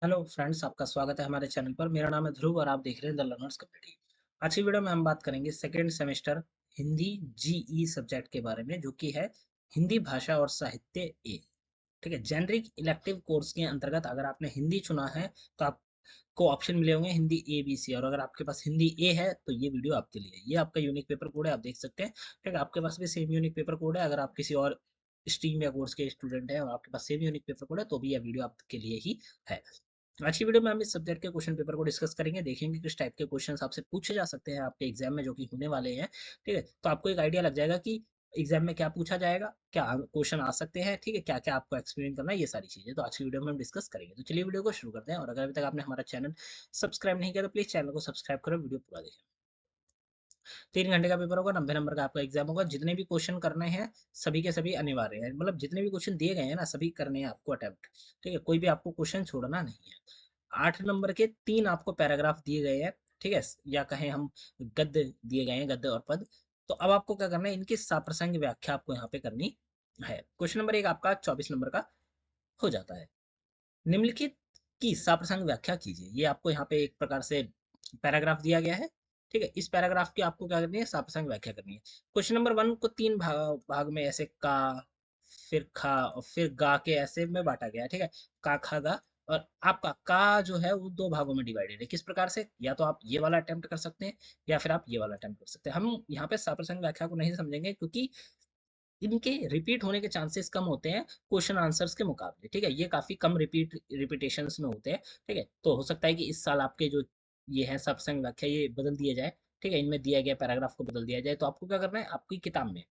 Hello friends, आपका स्वागत है हमारे चैनल पर। मेरा नाम है ध्रुव और आप देख रहे हैं द लर्नर्स कम्युनिटी। आज की वीडियो में हम बात करेंगे second semester Hindi GE subject के बारे में, जो कि है हिंदी भाषा और साहित्य ए। ठीक है, जेनरिक इलेक्टिव कोर्स के अंतर्गत अगर आपने हिंदी चुना है तो आपको ऑप्शन मिले होंगे हिंदी ए बी सी, और अगर आपके पास हिंदी ए है तो ये वीडियो आपके लिए है। ये आपका यूनिक पेपर कोड है, आप देख सकते हैं। ठीक है, आपके पास भी सेम यूनिक पेपर कोड है। अगर आप किसी और स्ट्रीम या कोर्स के स्टूडेंट हैं और आपके पास सेम यूनिक पेपर कोड है तो भी यह वीडियो आपके लिए ही है। आज की वीडियो में हम इस सब्जेक्ट के क्वेश्चन पेपर को डिस्कस करेंगे, देखेंगे किस टाइप के क्वेश्चंस आपसे पूछे जा सकते हैं आपके एग्जाम में, जो कि होने वाले हैं। ठीक है, तो आपको एक आइडिया लग जाएगा कि एग्जाम में क्या पूछा जाएगा, क्या क्वेश्चन आ सकते हैं। ठीक है, क्या क्या आपको एक्सप्लेन करना है, ये सारी चीजें तो आज की वीडियो में हम डिस्कस करेंगे। तो चलिए वीडियो को शुरू करते हैं, और अगर अभी तक आपने हमारा चैनल सब्सक्राइब नहीं किया तो प्लीज चैनल को सब्सक्राइब करो, वीडियो पूरा देखें। 3 घंटे का पेपर होगा, 90 नंबर का आपका एग्जाम होगा। जितने भी क्वेश्चन करने हैं सभी के सभी अनिवार्य हैं, मतलब जितने भी क्वेश्चन दिए गए हैं ना सभी करने हैं आपको अटेम्प्ट। ठीक है, कोई भी आपको क्वेश्चन छोड़ना नहीं है। 8 नंबर के 3 आपको पैराग्राफ दिए गए हैं। ठीक है, या कहें हम गद्य दिए गए हैं, गद्य और पद। तो अब आपको क्या करना है, इनकी साप्रसंग व्याख्या आपको यहाँ पे करनी है। क्वेश्चन नंबर 1 आपका 24 नंबर का हो जाता है। निम्नलिखित की सप्रसंग व्याख्या कीजिए। ये आपको यहाँ पे एक प्रकार से पैराग्राफ दिया गया है। ठीक है, इस पैराग्राफ की आपको क्या करनी है, सप्रसंग व्याख्या करनी है। क्वेश्चन नंबर 1 को 3 भाग में ऐसे का, फिर खा और फिर गा के ऐसे में बांटा गया है। ठीक है, का खा गा। और आपका का जो है वो 2 भागों में डिवाइडेड है। किस प्रकार से, या तो आप ये वाला अटेम्प्ट कर सकते हैं या फिर आप ये वाला अटेम्प्ट कर सकते हैं। हम यहाँ पे सप्रसंग व्याख्या को नहीं समझेंगे, क्योंकि इनके रिपीट होने के चांसेस कम होते हैं क्वेश्चन आंसर्स के मुकाबले। ठीक है, ये काफी कम रिपीटेशंस में होते हैं। ठीक है, तो हो सकता है कि इस साल आपके जो ये है सत्संग व्याख्या ये बदल दिया जाए। ठीक है, इनमें दिया गया पैराग्राफ को बदल दिया जाए। तो आपको क्या करना है, आपकी किताब में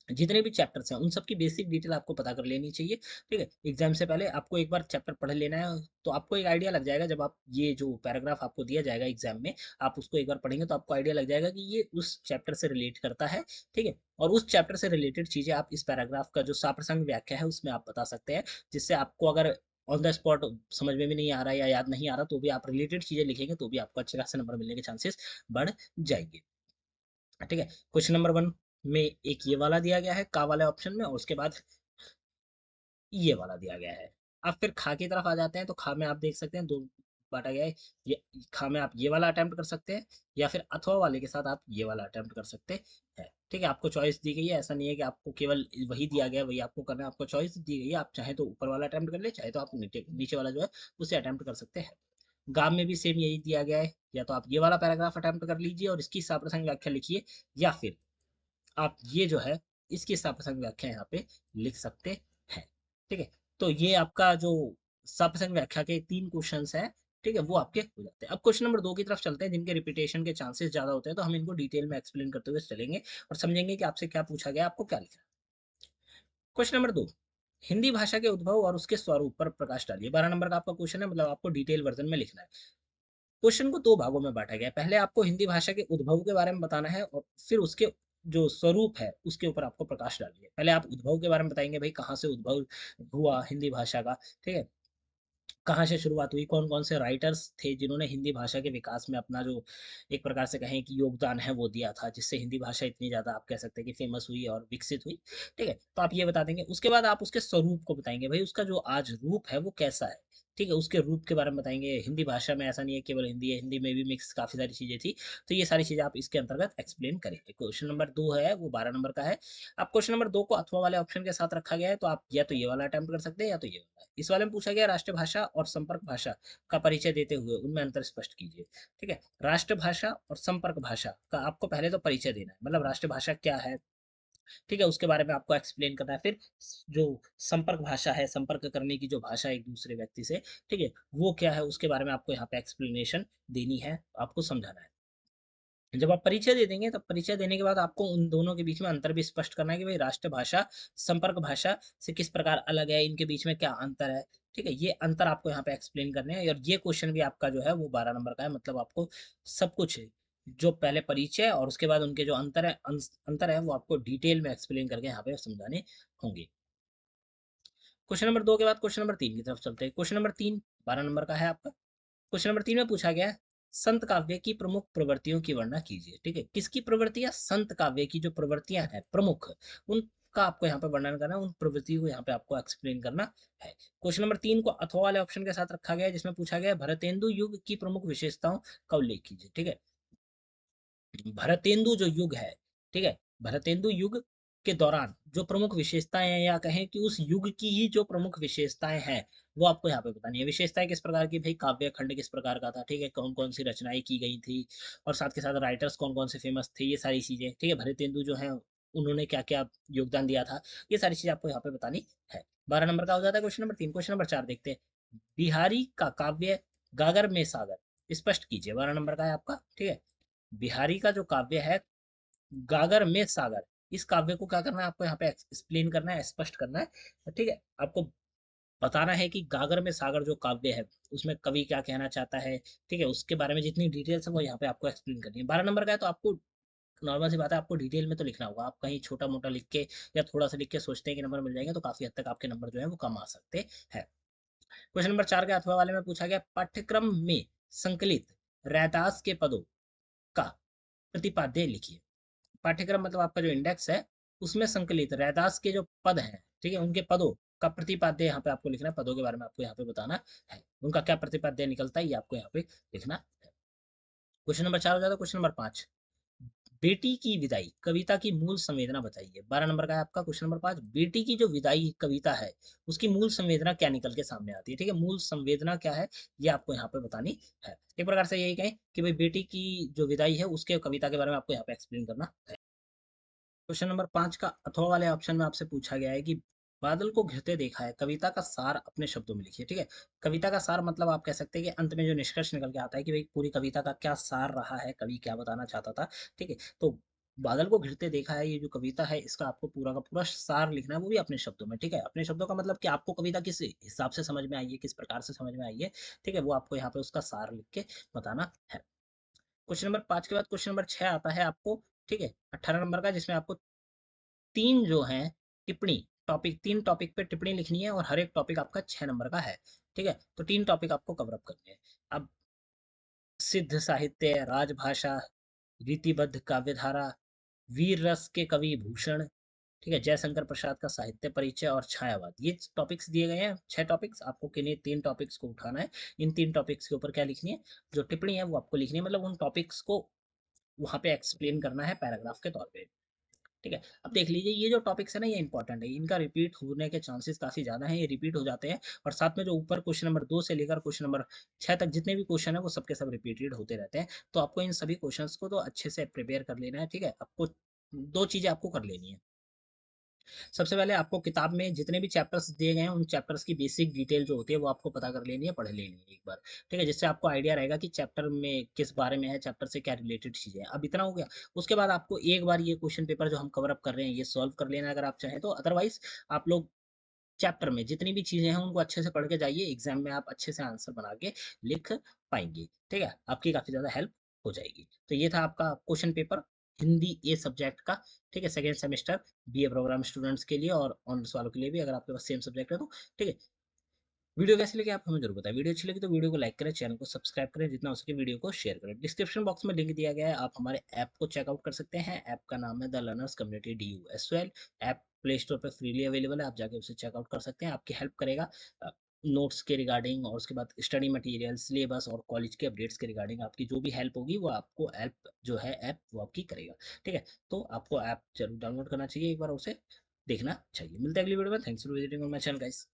जितने भी चैप्टर्स हैं उन सब की बेसिक डिटेल आपको पता कर लेनी चाहिए। ठीक है, एग्जाम से पहले आपको एक बार चैप्टर पढ़ लेना है, तो आपको एक आइडिया लग जाएगा। जब आप ये जो पैराग्राफ आपको दिया जाएगा एग्जाम में, आप उसको एक बार पढ़ेंगे तो आपको आइडिया लग जाएगा कि ये उस चैप्टर से रिलेट करता है। ठीक है, और उस चैप्टर से रिलेटेड चीजें आप इस पैराग्राफ का जो साप्रसंग व्याख्या है उसमें आप बता सकते हैं, जिससे आपको अगर ऑन द स्पॉट समझ में भी नहीं आ रहा है या याद नहीं आ रहा तो भी आप रिलेटेड चीजें लिखेंगे तो भी आपको अच्छे खासे नंबर मिलने के चांसेस बढ़ जाएंगे। ठीक है, क्वेश्चन नंबर 1 में एक ये वाला दिया गया है का वाले ऑप्शन में, और उसके बाद ये वाला दिया गया है। अब फिर खा की तरफ आ जाते हैं, तो खा में आप देख सकते हैं 2 बांटा गया है। ये खा में आप ये वाला अटेम्प्ट कर सकते हैं, या फिर अथवा वाले के साथ आप ये वाला अटेम्प्ट कर सकते हैं। ठीक है, आपको चॉइस दी गई है, ऐसा नहीं है कि आपको केवल वही दिया गया है वही आपको करना है। आपको चॉइस दी गई है, आप चाहे तो ऊपर वाला अटेम्प्ट कर ले, चाहे तो आप नीचे नीचे वाला जो है उसे अटेम्प्ट कर सकते हैं। गाम में भी सेम यही दिया गया है, या तो आप ये वाला पैराग्राफ अटेम्प्ट कर लीजिए और इसकी साप्रसंग व्याख्या लिखिए, या फिर आप ये जो है इसकी सप्रसंग व्याख्या यहाँ पे लिख सकते हैं। ठीक है, तो ये आपका जो सप्रसंग व्याख्या के 3 क्वेश्चंस हैं, ठीक है, वो आपके हो जाते हैं। अब क्वेश्चन नंबर 2 की तरफ चलते हैं, जिनके रिपीटेशन के चांसेस ज्यादा होते हैं, तो हम इनको डिटेल में एक्सप्लेन करते हुए चलेंगे और समझेंगे कि आपसे क्या पूछा गया, आपको क्या लिखना है। क्वेश्चन नंबर 2, हिंदी भाषा के उद्भव और उसके स्वरूप पर प्रकाश डालिए। 12 नंबर का आपका क्वेश्चन है, मतलब आपको डिटेल वर्जन में लिखना है। क्वेश्चन को 2 भागों में बांटा गया है। पहले आपको हिंदी भाषा के उद्भव के बारे में बताना है, और फिर उसके जो स्वरूप है उसके ऊपर आपको प्रकाश डालनी है। पहले आप उद्भव के बारे में बताएंगे, भाई कहाँ से उद्भव हुआ हिंदी भाषा का। ठीक है, कहाँ से शुरुआत हुई, कौन कौन से राइटर्स थे जिन्होंने हिंदी भाषा के विकास में अपना जो एक प्रकार से कहें कि योगदान है वो दिया था, जिससे हिंदी भाषा इतनी ज्यादा आप कह सकते हैं कि फेमस हुई और विकसित हुई। ठीक है, तो आप ये बता देंगे। उसके बाद आप उसके स्वरूप को बताएंगे, भाई उसका जो आज रूप है वो कैसा है। ठीक है, उसके रूप के बारे में बताएंगे। हिंदी भाषा में ऐसा नहीं है केवल हिंदी है, हिंदी में भी मिक्स काफी सारी चीजें थी। तो ये सारी चीजें आप इसके अंतर्गत एक्सप्लेन करेंगे। क्वेश्चन नंबर 2 है वो 12 नंबर का है। अब क्वेश्चन नंबर 2 को अथवा वाले ऑप्शन के साथ रखा गया है, तो आप या तो ये वाला अटेम्प्ट कर सकते हैं या तो ये वाला। इस वाले में पूछा गया राष्ट्रभाषा और संपर्क भाषा का परिचय देते हुए उनमें अंतर स्पष्ट कीजिए। ठीक है, राष्ट्रभाषा और संपर्क भाषा का आपको पहले तो परिचय देना है, मतलब राष्ट्रभाषा क्या है। ठीक है, उसके बारे में आपको एक्सप्लेन करना है। फिर जो संपर्क भाषा है, संपर्क करने की जो भाषा है एक दूसरे व्यक्ति से, ठीक है, वो क्या है उसके बारे में आपको यहाँ पे एक्सप्लेनेशन देनी है, आपको समझाना है। जब आप परिचय दे देंगे तब परिचय देने के बाद आपको उन दोनों के बीच में अंतर भी स्पष्ट करना है कि भाई राष्ट्रभाषा संपर्क भाषा से किस प्रकार अलग है, इनके बीच में क्या अंतर है। ठीक है, ये अंतर आपको यहाँ पे एक्सप्लेन करने हैं, और ये क्वेश्चन भी आपका जो है वो 12 नंबर का है। मतलब आपको सब कुछ जो पहले परिचय और उसके बाद उनके जो अंतर है वो आपको डिटेल में एक्सप्लेन करके यहाँ पे समझाने होंगे। क्वेश्चन नंबर 2 के बाद क्वेश्चन नंबर 3 की तरफ चलते हैं। क्वेश्चन नंबर 3 12 नंबर का है आपका। क्वेश्चन नंबर 3 में पूछा गया है, संत काव्य की प्रमुख प्रवृत्तियों की वर्णना कीजिए। ठीक है, किसकी प्रवृत्तियां, संत काव्य की जो प्रवृत्तियां हैं प्रमुख, उनका उसका आपको यहाँ पे वर्णन करना है, उन प्रवृत्तियों को यहाँ पे आपको एक्सप्लेन करना है। क्वेश्चन नंबर 3 को अथवा वाले ऑप्शन के साथ रखा गया है, जिसमें पूछा गया है भरतेंदु युग की प्रमुख विशेषताओं का उल्लेख कीजिए। ठीक है, भरतेंदु जो युग है, ठीक है, भरतेंदु युग के दौरान जो प्रमुख विशेषताएं हैं, या कहें कि उस युग की ही जो प्रमुख विशेषताएं हैं, वो आपको यहाँ पे बतानी है। विशेषताएं किस प्रकार की, भाई काव्य खंड किस प्रकार का था, ठीक है, कौन कौन सी रचनाएं की गई थी, और साथ के साथ राइटर्स कौन कौन से फेमस थे, ये सारी चीजें। ठीक है, भरतेंदु जो है उन्होंने क्या क्या योगदान दिया था, ये सारी चीजें आपको यहाँ पे बतानी है। 12 नंबर का हो जाता है क्वेश्चन नंबर 3। क्वेश्चन नंबर 4 देखते हैं, बिहारी का काव्य गागर में सागर स्पष्ट कीजिए। 12 नंबर का है आपका। ठीक है, बिहारी का जो काव्य है गागर में सागर, इस काव्य को क्या करना है आपको यहाँ पे एक्सप्लेन करना है, स्पष्ट करना है। ठीक है, आपको बताना है कि गागर में सागर जो काव्य है उसमें कवि क्या कहना चाहता है। ठीक है, उसके बारे में जितनी डिटेल्स है वो यहाँ पे आपको एक्सप्लेन करनी है। 12 नंबर का है तो आपको नॉर्मल सी बात है, आपको डिटेल में तो लिखना होगा। आप कहीं छोटा मोटा लिख के या थोड़ा सा लिख के सोचते हैं कि नंबर मिल जाएंगे, तो काफी हद तक आपके नंबर जो है वो कम आ सकते हैं। क्वेश्चन नंबर 4 के अथवा वाले में पूछा गया, पाठ्यक्रम में संकलित रैदास के पदों का प्रतिपाद्य लिखिए। पाठ्यक्रम मतलब आपका जो इंडेक्स है, उसमें संकलित रैदास के जो पद हैं, ठीक है, उनके पदों का प्रतिपाद्य यहाँ पे आपको लिखना है। पदों के बारे में आपको यहाँ पे बताना है, उनका क्या प्रतिपाद्य निकलता है, ये आपको यहाँ पे लिखना है। क्वेश्चन नंबर 4 हो जाता है। क्वेश्चन नंबर 5, बेटी की विदाई कविता की मूल संवेदना बताइए। 12 नंबर का है आपका क्वेश्चन नंबर 5, बेटी की जो विदाई कविता है उसकी मूल संवेदना क्या निकल के सामने आती है। ठीक है, मूल संवेदना क्या है, ये आपको यहाँ पे बतानी है। एक प्रकार से यही कहें कि भाई बेटी की जो विदाई है उसके कविता के बारे में आपको यहाँ पे एक्सप्लेन करना है। क्वेश्चन नंबर 5 का अथवा वाले ऑप्शन में आपसे पूछा गया है कि बादल को घिरते देखा है, कविता का सार अपने शब्दों में लिखिए। ठीक है, कविता का सार मतलब आप कह सकते हैं कि अंत में जो निष्कर्ष निकल के आता है कि भाई पूरी कविता का क्या सार रहा है, कवि क्या बताना चाहता था। ठीक है, तो बादल को घिरते देखा है, ये जो कविता है इसका आपको पूरा का पूरा सार लिखना है, वो भी अपने शब्दों में। ठीक है, अपने शब्दों का मतलब कि आपको कविता किस हिसाब से समझ में आई है, किस प्रकार से समझ में आई है। ठीक है, वो आपको यहाँ पे उसका सार लिख के बताना है। क्वेश्चन नंबर 5 के बाद क्वेश्चन नंबर 6 आता है आपको। ठीक है, 18 नंबर का, जिसमें आपको तीन जो है टिप्पणी टॉपिक, 3 टॉपिक पे टिप्पणी लिखनी है, और हर एक टॉपिक आपका 6 नंबर का है। ठीक है, तो 3 टॉपिक आपको कवर अप करने हैं। अब सिद्ध साहित्य, राजभाषा, रीतिबद्ध काव्यधारा, वीर रस के कवि भूषण, ठीक है, जयशंकर प्रसाद का साहित्य परिचय, और छायावाद, ये टॉपिक्स दिए गए हैं। 6 टॉपिक्स, आपको किन्हीं 3 टॉपिक्स को उठाना है। इन 3 टॉपिक्स के ऊपर क्या लिखनी है, जो टिप्पणी है वो आपको लिखनी है, मतलब उन टॉपिक्स को वहां पे एक्सप्लेन करना है पैराग्राफ के तौर पे। ठीक है, अब देख लीजिए ये जो टॉपिक्स है ना, ये इंपॉर्टेंट है, इनका रिपीट होने के चांसेस काफी ज्यादा हैं, ये रिपीट हो जाते हैं। और साथ में जो ऊपर क्वेश्चन नंबर 2 से लेकर क्वेश्चन नंबर 6 तक जितने भी क्वेश्चन है वो सबके सब रिपीटेड होते रहते हैं। तो आपको इन सभी क्वेश्चंस को तो अच्छे से प्रिपेयर कर लेना है। ठीक है, आपको 2 चीजें आपको कर लेनी है। सबसे पहले आपको किताब में जितने भी चैप्टर्स दिए गए हैं उन चैप्टर्स की बेसिक डिटेल जो होती है वो आपको पता कर लेनी है, पढ़ लेनी है एक बार। ठीक है, जिससे आपको आइडिया रहेगा कि चैप्टर में किस बारे में है, चैप्टर से क्या रिलेटेड चीजें हैं। अब इतना हो गया, उसके बाद आपको एक बार ये क्वेश्चन पेपर जो हम कवर अप कर रहे हैं ये सॉल्व कर लेना है अगर आप चाहें तो। अदरवाइज आप लोग चैप्टर में जितनी भी चीजें हैं उनको अच्छे से पढ़ के जाइए, एग्जाम में आप अच्छे से आंसर बना के लिख पाएंगे। ठीक है, आपकी काफी ज्यादा हेल्प हो जाएगी। तो ये था आपका question paper Hindi A subject का। ठीक है, second semester BA program students के लिए और ऑनर्स वालों के लिए भी, अगर आपके पास सेम सब्जेक्ट है तो। ठीक है, वीडियो कैसी लगी आप हमें जरूर बताएं। वीडियो अच्छी लगी तो वीडियो को लाइक करें, चैनल को सब्सक्राइब करें, जितना हो सके वीडियो को शेयर करें। डिस्क्रिप्शन बॉक्स में लिंक दिया गया है, आप हमारे ऐप को चेकआउट कर सकते हैं। ऐप का नाम है the learners community DUSL। App play store पर फ्रीली अवेलेबल है, आप जाके उसे चेकआउट कर सकते हैं। आपकी हेल्प करेगा नोट्स के रिगार्डिंग, और उसके बाद स्टडी मटेरियल, सिलेबस और कॉलेज के अपडेट्स के रिगार्डिंग आपकी जो भी हेल्प होगी वो आपको हेल्प जो है ऐप वो आपकी करेगा। ठीक है, तो आपको ऐप जरूर डाउनलोड करना चाहिए, एक बार उसे देखना चाहिए। मिलते हैं अगली वीडियो में। Thanks for visiting my channel guys.